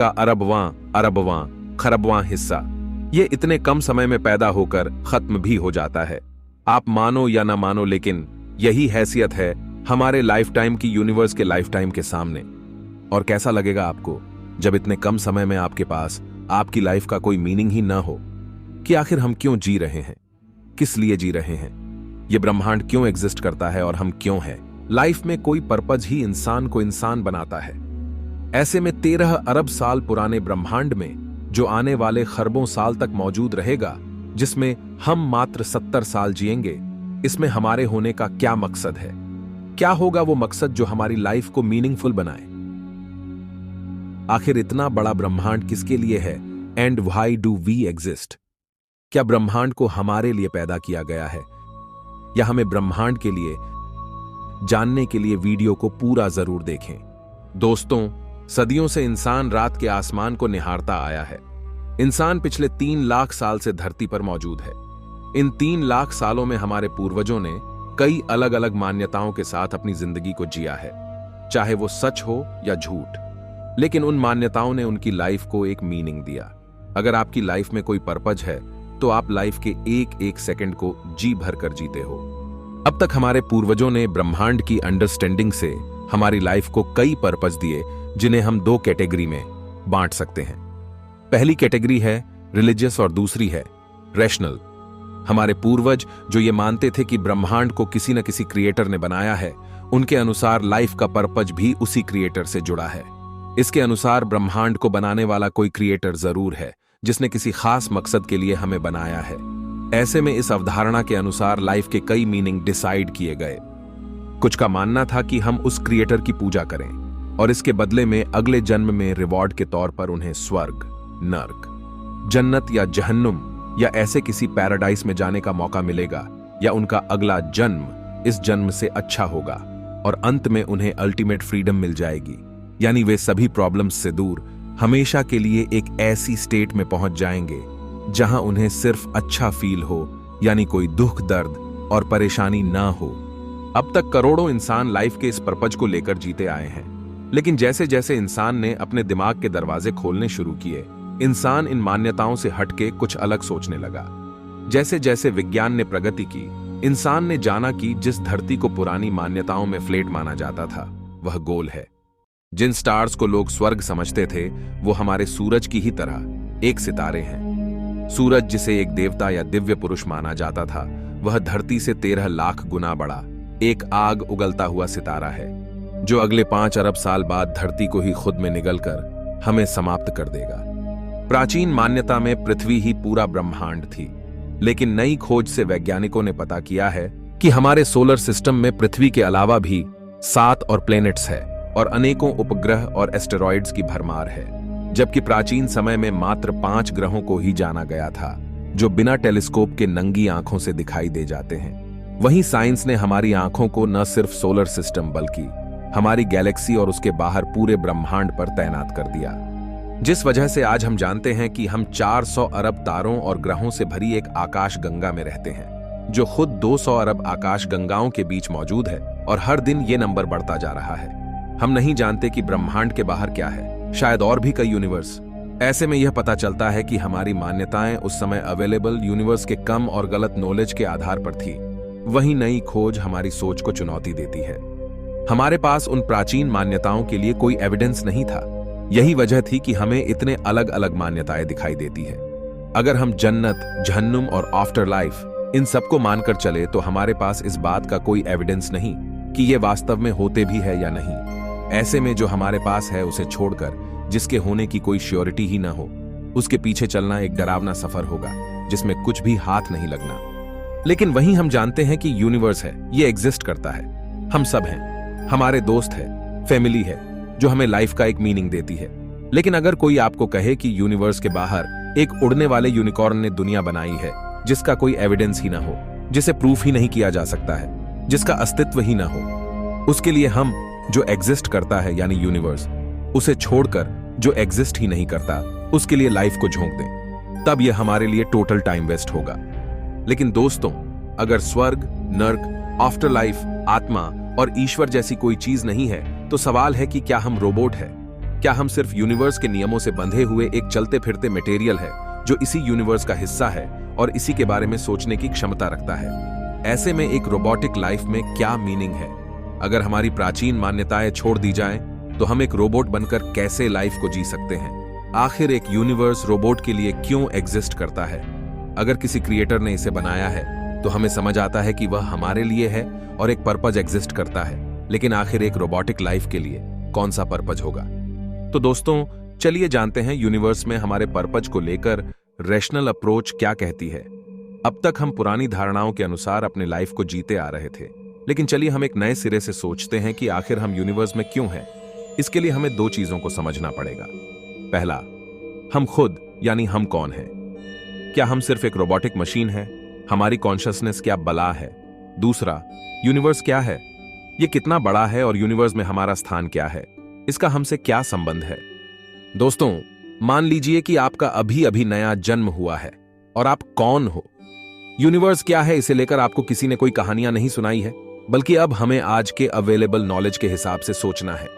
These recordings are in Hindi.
का अरबवां खरबवां हिस्सा ये इतने कम समय में पैदा होकर खत्म भी हो जाता है। आप मानो या ना मानो, लेकिन यही हैसियत है हमारे लाइफ टाइम की यूनिवर्स के लाइफ टाइम के सामने। और कैसा लगेगा आपको जब इतने कम समय में आपके पास आपकी लाइफ का कोई मीनिंग ही ना हो कि आखिर हम क्यों जी रहे हैं, किस लिए जी रहे हैं, ये ब्रह्मांड क्यों एग्जिस्ट करता है और हम क्यों हैं। लाइफ में कोई पर्पज ही इंसान को इंसान बनाता है। ऐसे में 13 अरब साल पुराने ब्रह्मांड में जो आने वाले खरबों साल तक मौजूद रहेगा, जिसमें हम मात्र 70 साल जिएंगे, इसमें हमारे होने का क्या मकसद है? क्या होगा वो मकसद जो हमारी लाइफ को मीनिंगफुल बनाए? आखिर इतना बड़ा ब्रह्मांड किसके लिए है? And why do we exist? क्या ब्रह्मांड को हमारे लिए पैदा किया गया है, या हमें ब्रह्मांड के लिए जानने के लिए वीडियो को पूरा जरूर देखें। दोस्तों, सदियों से इंसान रात के आसमान को निहारता आया है। इंसान पिछले 3 लाख साल से धरती पर मौजूद है। इन 3 लाख सालों में हमारे पूर्वजों ने कई अलग अलग मान्यताओं के साथ अपनी जिंदगी को जिया है, चाहे वो सच हो या झूठ। लेकिन उन मान्यताओं ने उनकी लाइफ को एक मीनिंग दिया। अगर आपकी लाइफ में कोई पर्पज है तो आप लाइफ के एक एक सेकंड को जी भर कर जीते हो। अब तक हमारे पूर्वजों ने ब्रह्मांड की अंडरस्टैंडिंग से हमारी लाइफ को कई पर्पज दिए, जिन्हें हम 2 कैटेगरी में बांट सकते हैं। पहली कैटेगरी है रिलीजियस और दूसरी है रैशनल। हमारे पूर्वज जो ये मानते थे कि ब्रह्मांड को किसी न किसी क्रिएटर ने बनाया है, उनके अनुसार लाइफ का पर्पज भी उसी क्रिएटर से जुड़ा है। इसके अनुसार ब्रह्मांड को बनाने वाला कोई क्रिएटर जरूर है, जिसने किसी खास मकसद के लिए हमें बनाया है। ऐसे में इस अवधारणा के अनुसार लाइफ के कई मीनिंग डिसाइड किए गए। कुछ का मानना था कि हम उस क्रिएटर की पूजा करें और इसके बदले में अगले जन्म में रिवॉर्ड के तौर पर उन्हें स्वर्ग, नर्क, जन्नत या जहन्नुम या ऐसे किसी पैराडाइस में जाने का मौका मिलेगा, या उनका अगला जन्म इस जन्म से अच्छा होगा और अंत में उन्हें अल्टीमेट फ्रीडम मिल जाएगी, यानी वे सभी प्रॉब्लम्स से दूर हमेशा के लिए एक ऐसी स्टेट में पहुंच जाएंगे जहां उन्हें सिर्फ अच्छा फील हो, यानी कोई दुख, दर्द और परेशानी ना हो। अब तक करोड़ों इंसान लाइफ के इस पर्पज को लेकर जीते आए हैं, लेकिन जैसे जैसे इंसान ने अपने दिमाग के दरवाजे खोलने शुरू किए, इंसान इन मान्यताओं से हटके कुछ अलग सोचने लगा। जैसे जैसे विज्ञान ने प्रगति की, इंसान ने जाना कि जिस धरती को पुरानी मान्यताओं में फ्लैट माना जाता था, वह गोल है। जिन स्टार्स को लोग स्वर्ग समझते थे, वो हमारे सूरज की ही तरह एक सितारे हैं। सूरज, जिसे एक देवता या दिव्य पुरुष माना जाता था, वह धरती से 13 लाख गुना बड़ा एक आग उगलता हुआ सितारा है, जो अगले 5 अरब साल बाद धरती को ही खुद में निगलकर हमें समाप्त कर देगा। प्राचीन मान्यता में पृथ्वी ही पूरा ब्रह्मांड थी, लेकिन नई खोज से वैज्ञानिकों ने पता किया है कि हमारे सोलर सिस्टम में पृथ्वी के अलावा भी 7 और प्लैनेट्स है और अनेकों उपग्रह और एस्टेरॉइड्स की भरमार है। जबकि प्राचीन समय में मात्र 5 ग्रहों को ही जाना गया था, जो बिना टेलीस्कोप के नंगी आंखों से दिखाई दे जाते हैं। वहीं साइंस ने हमारी आंखों को न सिर्फ सोलर सिस्टम बल्कि हमारी गैलेक्सी और उसके बाहर पूरे ब्रह्मांड पर तैनात कर दिया, जिस वजह से आज हम जानते हैं कि हम 400 अरब तारों और ग्रहों से भरी एक आकाश गंगा में रहते हैं, जो खुद 200 अरब आकाश गंगाओं के बीच मौजूद है, और हर दिन ये नंबर बढ़ता जा रहा है। हम नहीं जानते कि ब्रह्मांड के बाहर क्या है, शायद और भी कई यूनिवर्स। ऐसे में यह पता चलता है कि हमारी मान्यताएं उस समय अवेलेबल यूनिवर्स के कम और गलत नॉलेज के आधार पर थी। वही नई खोज हमारी सोच को चुनौती देती है। हमारे पास उन प्राचीन मान्यताओं के लिए कोई एविडेंस नहीं था। यही वजह थी कि हमें इतने अलग अलग मान्यताएं दिखाई देती है। अगर हम जन्नत, जहन्नुम और आफ्टर लाइफ इन सबको मानकर चले, तो हमारे पास इस बात का कोई एविडेंस नहीं कि ये वास्तव में होते भी है या नहीं। ऐसे में जो हमारे पास है उसे छोड़कर, जिसके होने की कोई श्योरिटी ही ना हो, उसके पीछे चलना एक डरावना सफर होगा जिसमें कुछ भी हाथ नहीं लगना। लेकिन वहीं हम जानते हैं कि यूनिवर्स है, ये एग्जिस्ट करता है, हम सब हैं, हमारे दोस्त है, फैमिली है, जो हमें लाइफ का एक मीनिंग देती है। लेकिन अगर कोई आपको कहे कि यूनिवर्स के बाहर एक उड़ने वाले यूनिकॉर्न ने दुनिया बनाई है, जिसका कोई एविडेंस ही ना हो, जिसे प्रूफ ही नहीं किया जा सकता है, जिसका अस्तित्व ही ना हो, उसके लिए हम जो एग्जिस्ट करता है यानी यूनिवर्स, उसे छोड़कर जो एग्जिस्ट ही नहीं करता, उसके लिए लाइफ को झोंक दें, तब यह हमारे लिए टोटल टाइम वेस्ट होगा। लेकिन दोस्तों, अगर स्वर्ग, नर्क, आफ्टर लाइफ, आत्मा और ईश्वर जैसी कोई चीज नहीं है, तो सवाल है कि क्या हम रोबोट हैं? क्या हम सिर्फ यूनिवर्स के नियमों से बंधे हुए एक चलते फिरते मटेरियल है जो इसी यूनिवर्स का हिस्सा है और इसी के बारे में सोचने की क्षमता रखता है? ऐसे में एक रोबोटिक लाइफ में क्या मीनिंग है? अगर हमारी प्राचीन मान्यताएं छोड़ दी जाएं, तो हम एक रोबोट बनकर कैसे लाइफ को जी सकते हैं? आखिर एक यूनिवर्स रोबोट के लिए क्यों एग्जिस्ट करता है? अगर किसी क्रिएटर ने इसे बनाया है तो हमें समझ आता है कि वह हमारे लिए है और एक पर्पज एग्जिस्ट करता है, लेकिन आखिर एक रोबोटिक लाइफ के लिए कौन सा पर्पज होगा? तो दोस्तों, चलिए जानते हैं यूनिवर्स में हमारे पर्पज को लेकर रैशनल अप्रोच क्या कहती है। अब तक हम पुरानी धारणाओं के अनुसार अपने लाइफ को जीते आ रहे थे, लेकिन चलिए हम एक नए सिरे से सोचते हैं कि आखिर हम यूनिवर्स में क्यों हैं। इसके लिए हमें दो चीजों को समझना पड़ेगा। पहला, हम खुद यानी हम कौन हैं? क्या हम सिर्फ एक रोबोटिक मशीन है? हमारी कॉन्शियसनेस क्या बला है? दूसरा, यूनिवर्स क्या है? ये कितना बड़ा है और यूनिवर्स में हमारा स्थान क्या है? इसका हमसे क्या संबंध है? दोस्तों, मान लीजिए कि आपका अभी अभी नया जन्म हुआ है और आप कौन हो? यूनिवर्स क्या है इसे लेकर आपको किसी ने कोई कहानियां नहीं सुनाई है, बल्कि अब हमें आज के अवेलेबल नॉलेज के हिसाब से सोचना है।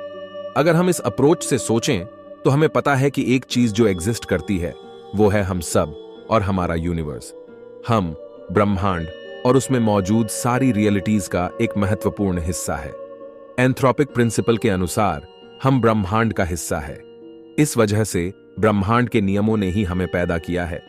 अगर हम इस अप्रोच से सोचें तो हमें पता है कि एक चीज जो एग्जिस्ट करती है वो है हम सब और हमारा यूनिवर्स। हम ब्रह्मांड और उसमें मौजूद सारी रियलिटीज का एक महत्वपूर्ण हिस्सा है। एंथ्रोपिक प्रिंसिपल के अनुसार हम ब्रह्मांड का हिस्सा है। इस वजह से ब्रह्मांड के नियमों ने ही हमें पैदा किया है।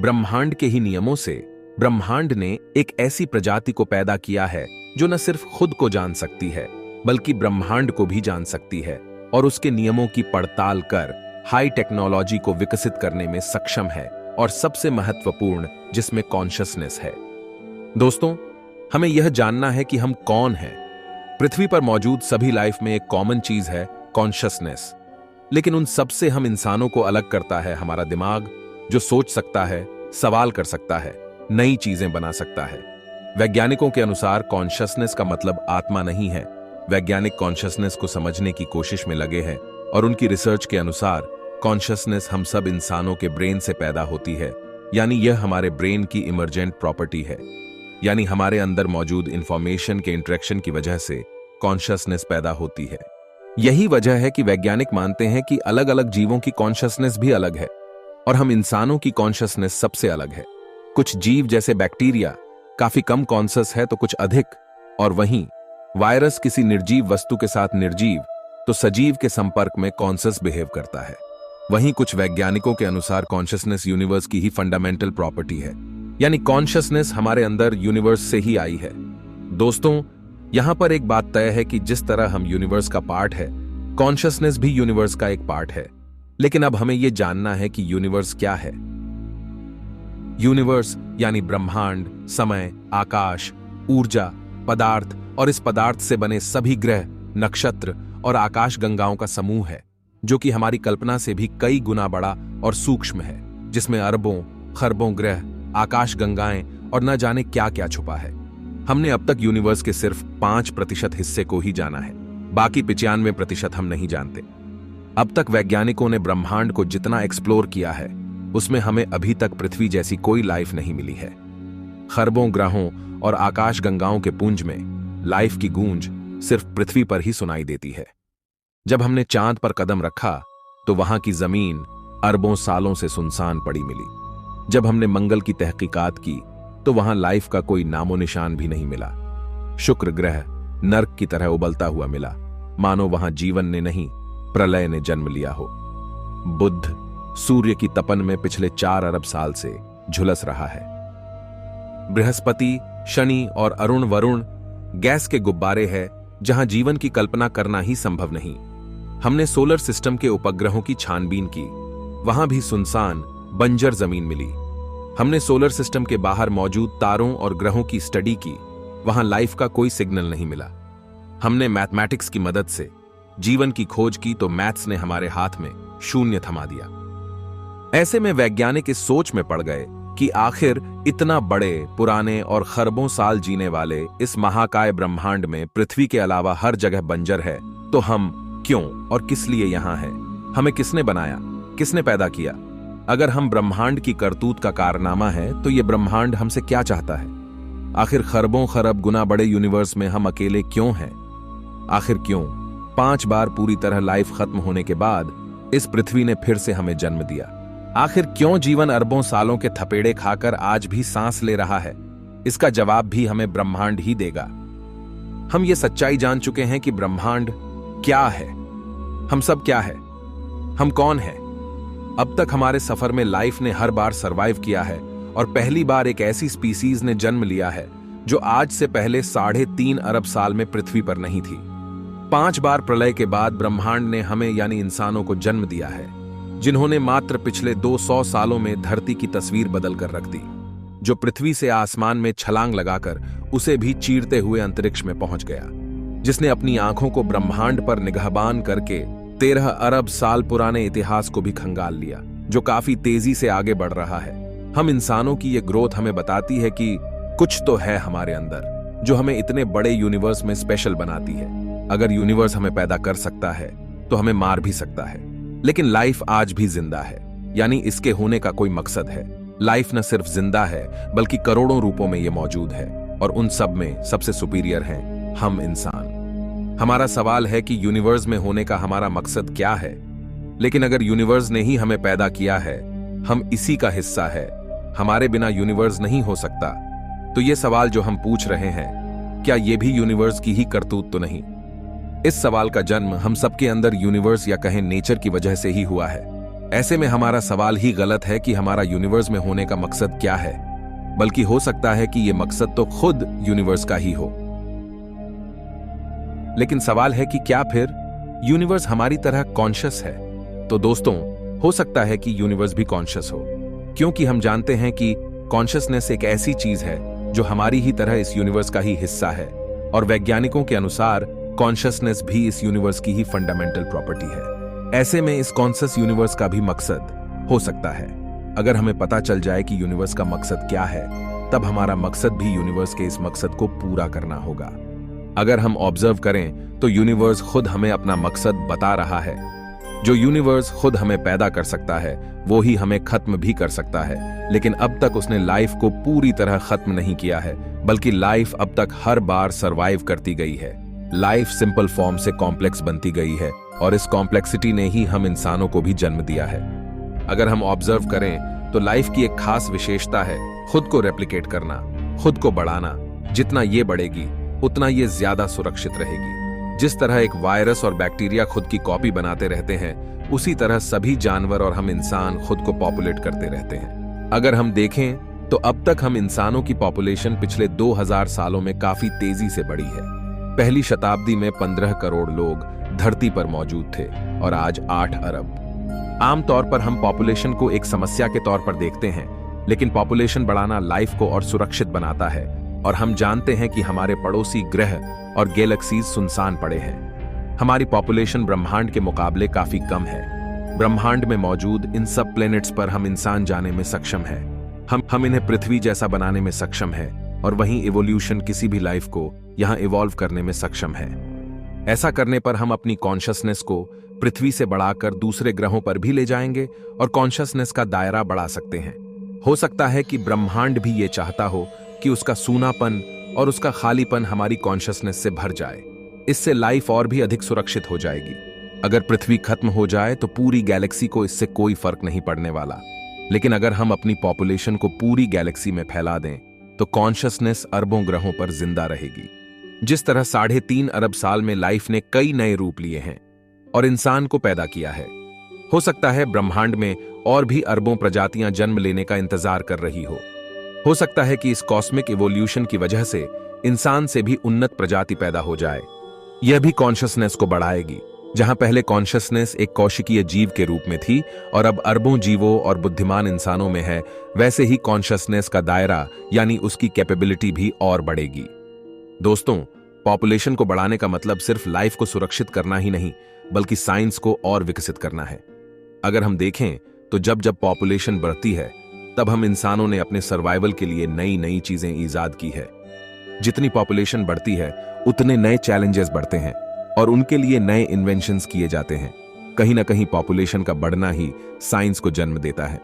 ब्रह्मांड के ही नियमों से ब्रह्मांड ने एक ऐसी प्रजाति को पैदा किया है जो न सिर्फ खुद को जान सकती है, बल्कि ब्रह्मांड को भी जान सकती है और उसके नियमों की पड़ताल कर हाई टेक्नोलॉजी को विकसित करने में सक्षम है, और सबसे महत्वपूर्ण जिसमें कॉन्शियसनेस है। दोस्तों, हमें यह जानना है कि हम कौन हैं। पृथ्वी पर मौजूद सभी लाइफ में एक कॉमन चीज है, कॉन्शियसनेस। लेकिन उन सबसे हम इंसानों को अलग करता है हमारा दिमाग, जो सोच सकता है, सवाल कर सकता है, नई चीजें बना सकता है। वैज्ञानिकों के अनुसार कॉन्शियसनेस का मतलब आत्मा नहीं है। वैज्ञानिक कॉन्शियसनेस को समझने की कोशिश में लगे हैं और उनकी रिसर्च के अनुसार कॉन्शियसनेस हम सब इंसानों के ब्रेन से पैदा होती है, यानी यह हमारे ब्रेन की इमर्जेंट प्रॉपर्टी है। यानी हमारे अंदर मौजूद इंफॉर्मेशन के इंटरेक्शन की वजह से कॉन्शियसनेस पैदा होती है। यही वजह है कि वैज्ञानिक मानते हैं कि अलग अलग जीवों की कॉन्शियसनेस भी अलग है और हम इंसानों की कॉन्शियसनेस सबसे अलग है। कुछ जीव जैसे बैक्टीरिया काफी कम कॉन्शियस है तो कुछ अधिक, और वहीं वायरस किसी निर्जीव वस्तु के साथ निर्जीव तो सजीव के संपर्क में कॉन्शियस बिहेव करता है। वहीं कुछ वैज्ञानिकों के अनुसार कॉन्शियसनेस यूनिवर्स की ही फंडामेंटल प्रॉपर्टी है, यानी कॉन्शियसनेस हमारे अंदर यूनिवर्स से ही आई है। दोस्तों, यहां पर एक बात तय है कि जिस तरह हम यूनिवर्स का पार्ट है, कॉन्शियसनेस भी यूनिवर्स का एक पार्ट है। लेकिन अब हमें यह जानना है कि यूनिवर्स क्या है। यूनिवर्स यानी ब्रह्मांड, समय, आकाश, ऊर्जा, पदार्थ और इस पदार्थ से बने सभी ग्रह, नक्षत्र और आकाश गंगाओं का समूह है, जो कि हमारी कल्पना से भी कई गुना बड़ा और सूक्ष्म है, जिसमें अरबों खरबों ग्रह, आकाश गंगाएं और न जाने क्या क्या छुपा है। हमने अब तक यूनिवर्स के सिर्फ 5% हिस्से को ही जाना है, बाकी 95% हम नहीं जानते। अब तक वैज्ञानिकों ने ब्रह्मांड को जितना एक्सप्लोर किया है, उसमें हमें अभी तक पृथ्वी जैसी कोई लाइफ नहीं मिली है। खरबों ग्रहों और आकाश गंगाओं के पुंज में लाइफ की गूंज सिर्फ पृथ्वी पर ही सुनाई देती है। जब हमने चांद पर कदम रखा तो वहां की जमीन अरबों सालों से सुनसान पड़ी मिली। जब हमने मंगल की तहकीकात की तो वहां लाइफ का कोई नामो निशान भी नहीं मिला। शुक्र ग्रह नर्क की तरह उबलता हुआ मिला, मानो वहां जीवन ने नहीं प्रलय ने जन्म लिया हो। बुध सूर्य की तपन में पिछले 4 अरब साल से झुलस रहा है। बृहस्पति, शनि और अरुण वरुण गैस के गुब्बारे हैं जहां जीवन की कल्पना करना ही संभव नहीं। हमने सोलर सिस्टम के उपग्रहों की छानबीन की, वहां भी सुनसान बंजर जमीन मिली। हमने सोलर सिस्टम के बाहर मौजूद तारों और ग्रहों की स्टडी की, वहां लाइफ का कोई सिग्नल नहीं मिला। हमने मैथमेटिक्स की मदद से जीवन की खोज की तो मैथ्स ने हमारे हाथ में शून्य थमा दिया। ऐसे में वैज्ञानिक इस सोच में पड़ गए कि आखिर इतना बड़े, पुराने और खरबों साल जीने वाले इस महाकाय ब्रह्मांड में पृथ्वी के अलावा हर जगह बंजर है, तो हम क्यों और किस लिए यहां हैं? हमें किसने बनाया, किसने पैदा किया? अगर हम ब्रह्मांड की करतूत का कारनामा है तो ये ब्रह्मांड हमसे क्या चाहता है? आखिर खरबों खरब गुना बड़े यूनिवर्स में हम अकेले क्यों हैं? आखिर क्यों? 5 बार पूरी तरह लाइफ खत्म होने के बाद इस पृथ्वी ने फिर से हमें जन्म दिया। आखिर क्यों जीवन अरबों सालों के थपेड़े खाकर आज भी सांस ले रहा है? इसका जवाब भी हमें ब्रह्मांड ही देगा। हम ये सच्चाई जान चुके हैं कि ब्रह्मांड क्या है, हम सब क्या है, हम कौन है। अब तक हमारे सफर में लाइफ ने हर बार सरवाइव किया है और पहली बार एक ऐसी स्पीसीज ने जन्म लिया है जो आज से पहले 3.5 अरब साल में पृथ्वी पर नहीं थी। 5 बार प्रलय के बाद ब्रह्मांड ने हमें यानी इंसानों को जन्म दिया है, जिन्होंने मात्र पिछले 200 सालों में धरती की तस्वीर बदल कर रख दी, जो पृथ्वी से आसमान में छलांग लगाकर उसे भी चीरते हुए अंतरिक्ष में पहुंच गया, जिसने अपनी आंखों को ब्रह्मांड पर निगाहबान करके 13 अरब साल पुराने इतिहास को भी खंगाल लिया, जो काफी तेजी से आगे बढ़ रहा है। हम इंसानों की ये ग्रोथ हमें बताती है कि कुछ तो है हमारे अंदर जो हमें इतने बड़े यूनिवर्स में स्पेशल बनाती है। अगर यूनिवर्स हमें पैदा कर सकता है तो हमें मार भी सकता है, लेकिन लाइफ आज भी जिंदा है, यानी इसके होने का कोई मकसद है। लाइफ न सिर्फ जिंदा है बल्कि करोड़ों रूपों में ये मौजूद है, और उन सब में सबसे सुपीरियर हैं हम इंसान। हमारा सवाल है कि यूनिवर्स में होने का हमारा मकसद क्या है? लेकिन अगर यूनिवर्स ने ही हमें पैदा किया है, हम इसी का हिस्सा है, हमारे बिना यूनिवर्स नहीं हो सकता, तो ये सवाल जो हम पूछ रहे हैं, क्या ये भी यूनिवर्स की ही करतूत तो नहीं? इस सवाल का जन्म हम सबके अंदर यूनिवर्स या कहें नेचर की वजह से ही हुआ है। ऐसे में हमारा सवाल ही गलत है कि हमारा यूनिवर्स में होने का मकसद क्या है, बल्कि हो सकता है कि यह मकसद तो खुद यूनिवर्स का ही हो। लेकिन सवाल है कि क्या फिर यूनिवर्स हमारी तरह कॉन्शियस है? तो दोस्तों, हो सकता है कि यूनिवर्स भी कॉन्शियस हो, क्योंकि हम जानते हैं कि कॉन्शियसनेस एक ऐसी चीज है जो हमारी ही तरह इस यूनिवर्स का ही हिस्सा है, और वैज्ञानिकों के अनुसार कॉन्शियसनेस भी इस यूनिवर्स की ही फंडामेंटल प्रॉपर्टी है। ऐसे में इस कॉन्शियस यूनिवर्स का भी मकसद हो सकता है। अगर हमें पता चल जाए कि यूनिवर्स का मकसद क्या है, तब हमारा मकसद भी यूनिवर्स के इस मकसद को पूरा करना होगा। अगर हम ऑब्जर्व करें तो यूनिवर्स खुद हमें अपना मकसद बता रहा है। जो यूनिवर्स खुद हमें पैदा कर सकता है वो ही हमें खत्म भी कर सकता है, लेकिन अब तक उसने लाइफ को पूरी तरह खत्म नहीं किया है, बल्कि लाइफ अब तक हर बार सरवाइव करती गई है। लाइफ सिंपल फॉर्म से कॉम्प्लेक्स बनती गई है, और इस कॉम्प्लेक्सिटी ने ही हम इंसानों को भी जन्म दिया है। अगर हम ऑब्जर्व करें तो लाइफ की एक खास विशेषता है खुद को रेप्लिकेट करना, खुद को बढ़ाना। जितना ये बढ़ेगी उतना ये ज्यादा सुरक्षित रहेगी। जिस तरह एक वायरस और बैक्टीरिया खुद की कॉपी बनाते रहते हैं, उसी तरह सभी जानवर और हम इंसान खुद को पॉपुलेट करते रहते हैं। अगर हम देखें तो अब तक हम इंसानों की पॉपुलेशन पिछले 2000 सालों में काफी तेजी से बढ़ी है। पहली शताब्दी में 15 करोड़ लोग धरती पर मौजूद थे और आज 8 अरब। आमतौर पर हम पॉपुलेशन को एक समस्या के तौर पर देखते हैं, लेकिन पॉपुलेशन बढ़ाना लाइफ को और सुरक्षित बनाता है, और हम जानते हैं कि हमारे पड़ोसी ग्रह और गैलेक्सीज सुनसान पड़े हैं। हमारी पॉपुलेशन ब्रह्मांड के मुकाबले काफी कम है। ब्रह्मांड में मौजूद इन सब प्लैनेट्स पर हम इंसान जाने में सक्षम हैं। हम इन्हें पृथ्वी जैसा बनाने में सक्षम हैं, और वहीं इवोल्यूशन किसी भी लाइफ को यहां इवॉल्व करने में सक्षम है। ऐसा करने पर हम अपनी कॉन्शियसनेस को पृथ्वी से बढ़ाकर दूसरे ग्रहों पर भी ले जाएंगे और कॉन्शियसनेस का दायरा बढ़ा सकते हैं। हो सकता है कि ब्रह्मांड भी ये चाहता हो कि उसका सूनापन और उसका खालीपन हमारी कॉन्शियसनेस से भर जाए। इससे लाइफ और भी अधिक सुरक्षित हो जाएगी। अगर पृथ्वी खत्म हो जाए तो पूरी गैलेक्सी को इससे कोई फर्क नहीं पड़ने वाला, लेकिन अगर हम अपनी पॉपुलेशन को पूरी गैलेक्सी में फैला दें तो कॉन्शियसनेस अरबों ग्रहों पर जिंदा रहेगी। जिस तरह 3.5 अरब साल में लाइफ ने कई नए रूप लिए हैं और इंसान को पैदा किया है, हो सकता है ब्रह्मांड में और भी अरबों प्रजातियां जन्म लेने का इंतजार कर रही हो सकता है कि इस कॉस्मिक इवोल्यूशन की वजह से इंसान से भी उन्नत प्रजाति पैदा हो जाए। यह भी कॉन्शियसनेस को बढ़ाएगी। जहां पहले कॉन्शियसनेस एक कौशिकीय जीव के रूप में थी और अब अरबों जीवों और बुद्धिमान इंसानों में है, वैसे ही कॉन्शियसनेस का दायरा यानी उसकी कैपेबिलिटी भी और बढ़ेगी। दोस्तों, पॉपुलेशन को बढ़ाने का मतलब सिर्फ लाइफ को सुरक्षित करना ही नहीं, बल्कि साइंस को और विकसित करना है। अगर हम देखें तो जब जब पॉपुलेशन बढ़ती है, तब हम इंसानों ने अपने सर्वाइवल के लिए नई नई चीजें ईजाद की है। जितनी पॉपुलेशन बढ़ती है, उतने नए चैलेंजेस बढ़ते हैं और उनके लिए नए इन्वेंशंस किए जाते हैं। कहीं ना कहीं पॉपुलेशन का बढ़ना ही साइंस को जन्म देता है।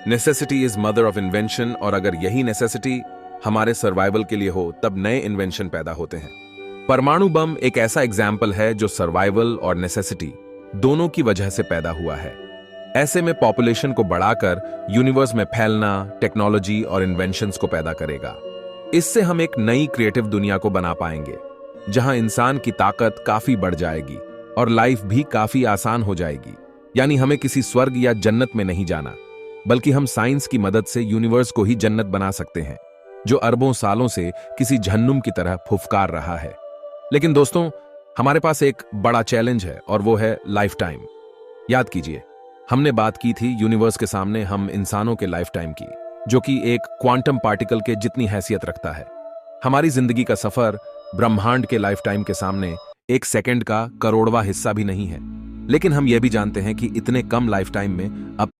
Necessity is mother of invention, और अगर यही नेसेसिटी हमारे सर्वाइवल के लिए हो, तब नए इन्वेंशन पैदा होते हैं। परमाणु बम एक ऐसा एग्जाम्पल है जो सर्वाइवल और नेसेसिटी दोनों की वजह से पैदा हुआ है। ऐसे में पॉपुलेशन को बढ़ाकर यूनिवर्स में फैलना टेक्नोलॉजी और इन्वेंशंस को पैदा करेगा। इससे हम एक नई क्रिएटिव दुनिया को बना पाएंगे जहां इंसान की ताकत काफी बढ़ जाएगी और लाइफ भी काफी आसान हो जाएगी। यानी हमें किसी स्वर्ग या जन्नत में नहीं जाना, बल्कि हम साइंस की मदद से यूनिवर्स को ही जन्नत बना सकते हैं जो अरबों सालों से किसी जहन्नुम की तरह फुफकार रहा है। लेकिन दोस्तों, हमारे पास एक बड़ा चैलेंज है और वो है लाइफ टाइम। याद कीजिए, हमने बात की थी यूनिवर्स के सामने हम इंसानों के लाइफ टाइम की, जो कि एक क्वांटम पार्टिकल के जितनी हैसियत रखता है। हमारी जिंदगी का सफर ब्रह्मांड के लाइफ टाइम के सामने एक सेकंड का करोड़वां हिस्सा भी नहीं है। लेकिन हम यह भी जानते हैं कि इतने कम लाइफ टाइम में अब